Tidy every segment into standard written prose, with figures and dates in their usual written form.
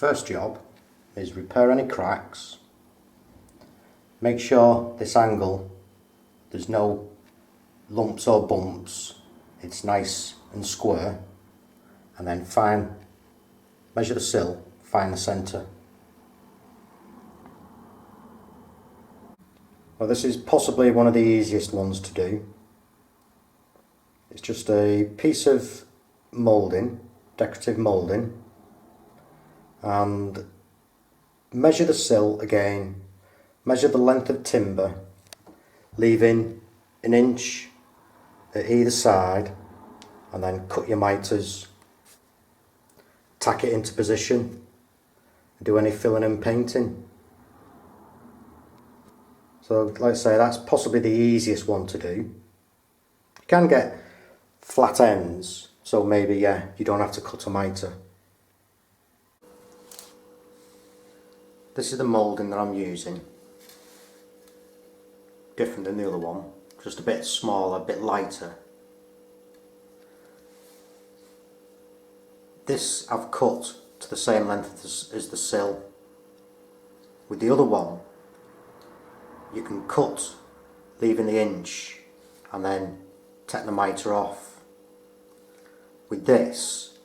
first job is repair any cracks. Make sure this angle, there's no lumps or bumps, it's nice and square, and then measure the sill, find the centre. Well, this is possibly one of the easiest ones to do. It's just a piece of moulding, decorative moulding, and measure the sill again, measure the length of timber, leaving an inch at either side, and then cut your mitres, tack it into position, do any filling and painting. So like I say, that's possibly the easiest one to do. You can get flat ends, so maybe you don't have to cut a mitre. This is the moulding that I'm using, different than the other one, just a bit smaller, a bit lighter. This I've cut to the same length as the sill. With the other one, you can cut leaving the inch and then take the mitre off. With this,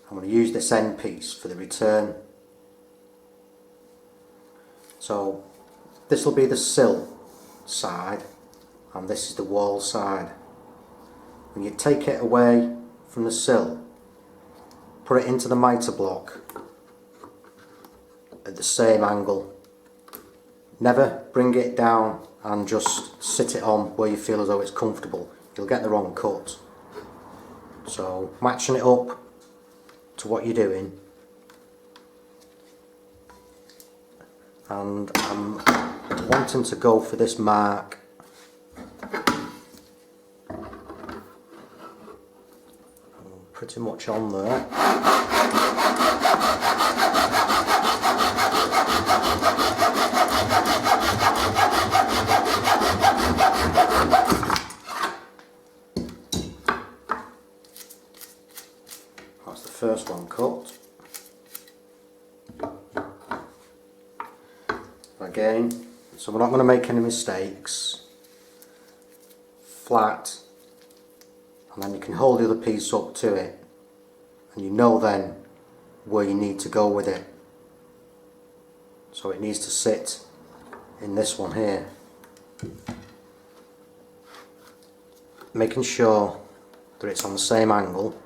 I'm going to use this end piece for the return. So this will be the sill side and this is the wall side. When you take it away from the sill, put it into the mitre block at the same angle. Never bring it down and just sit it on where you feel as though it's comfortable. You'll get the wrong cut. So matching it up to what you're doing, and I'm wanting to go for this mark. Pretty much on there. That's the first one cut. Again, so we're not going to make any mistakes. Flat, and then you can hold the other piece up to it, and you know then where you need to go with it. So it needs to sit in this one here. Making sure that it's on the same angle.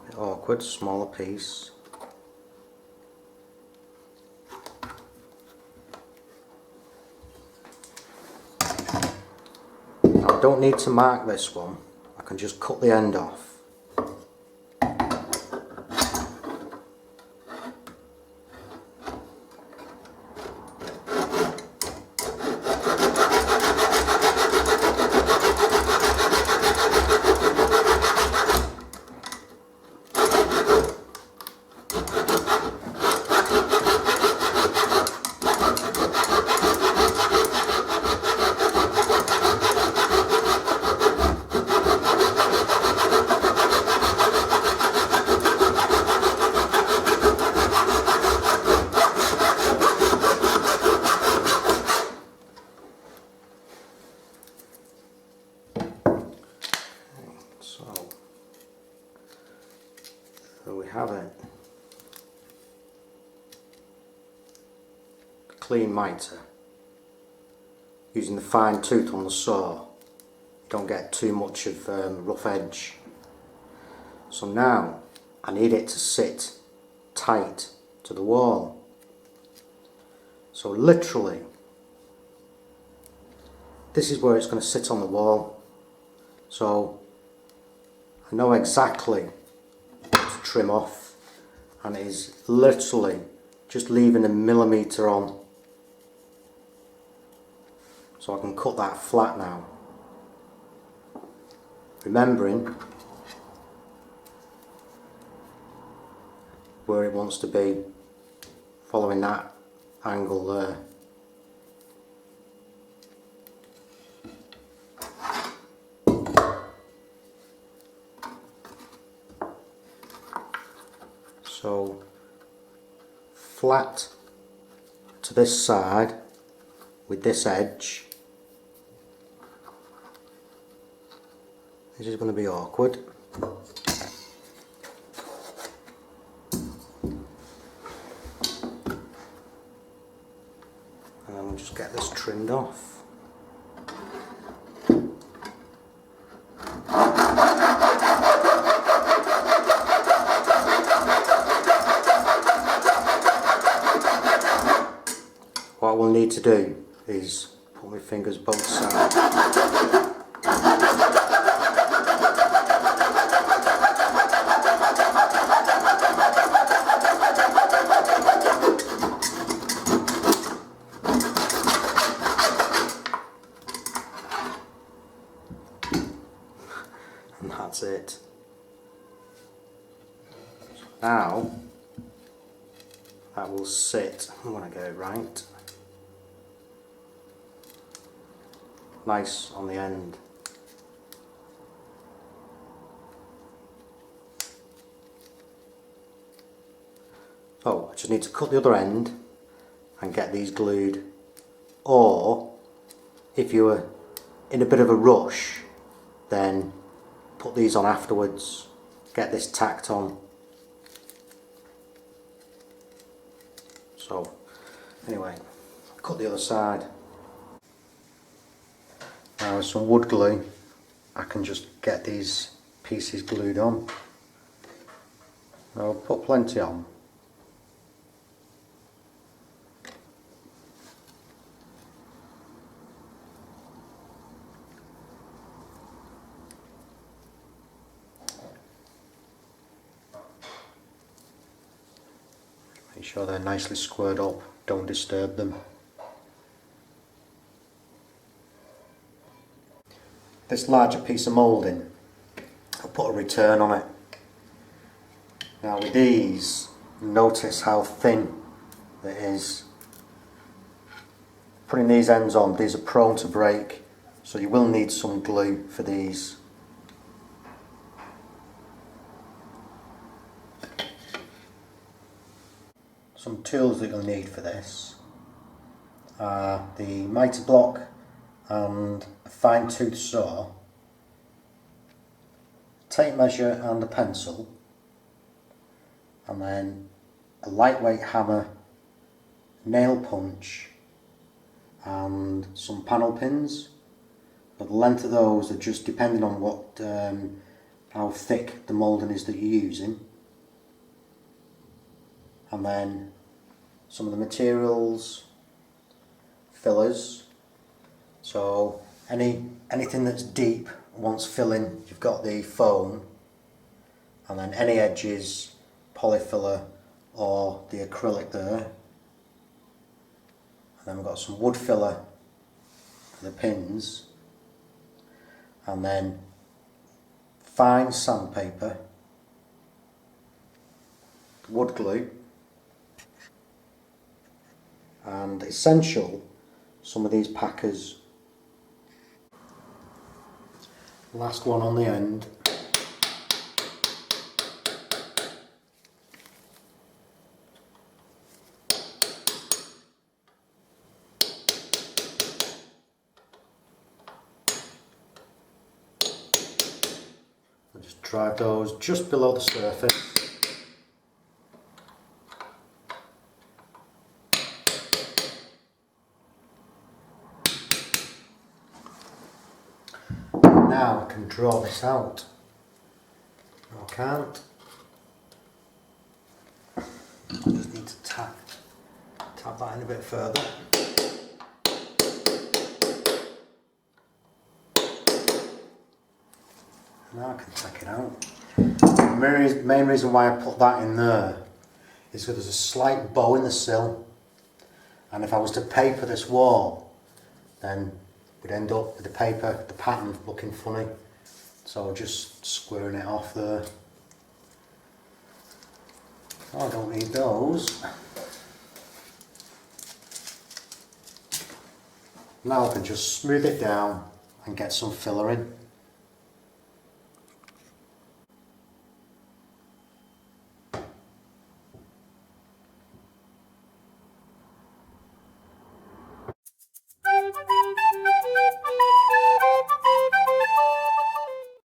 Bit awkward, smaller piece. Now I don't need to mark this one, I can just cut the end off. So we have it. Clean mitre. Using the fine tooth on the saw, you don't get too much of rough edge. So now I need it to sit tight to the wall. So literally, this is where it's going to sit on the wall. So I know exactly what to trim off, and it is literally just leaving a millimetre on. So I can cut that flat now. Remembering where it wants to be, following that angle there. So flat to this side with this edge. This is going to be awkward. And then we'll just get this trimmed off. What I will need to do is put my fingers both sides. And that's it. Now that will sit, I want to get it right, nice on the end. So I just need to cut the other end and get these glued, or if you were in a bit of a rush then put these on afterwards, get this tacked on. So anyway, cut the other side. Now with some wood glue I can just get these pieces glued on. I'll put plenty on. Make sure they're nicely squared up, don't disturb them. This larger piece of moulding, I'll put a return on it. Now with these, notice how thin it is. Putting these ends on, these are prone to break, so you will need some glue for these. Some tools that you'll need for this are the Mitre block and a fine tooth saw, tape measure and a pencil, and then a lightweight hammer, nail punch and some panel pins. But the length of those are just depending on what how thick the moulding is that you're using. And then some of the materials, fillers. So anything that's deep wants filling, you've got the foam, and then any edges, polyfiller or the acrylic there. And then we've got some wood filler for the pins, and then fine sandpaper, wood glue, and essential, some of these packers. Last one on the end. I'll just drive those just below the surface. Now I can draw this out. No, I can't. I just need to tap that in a bit further. Now I can take it out. The main reason why I put that in there is because there's a slight bow in the sill, and if I was to paper this wall, then we'd end up with the paper, the pattern looking funny. So just squaring it off there. Oh, I don't need those. Now I can just smooth it down and get some filler in.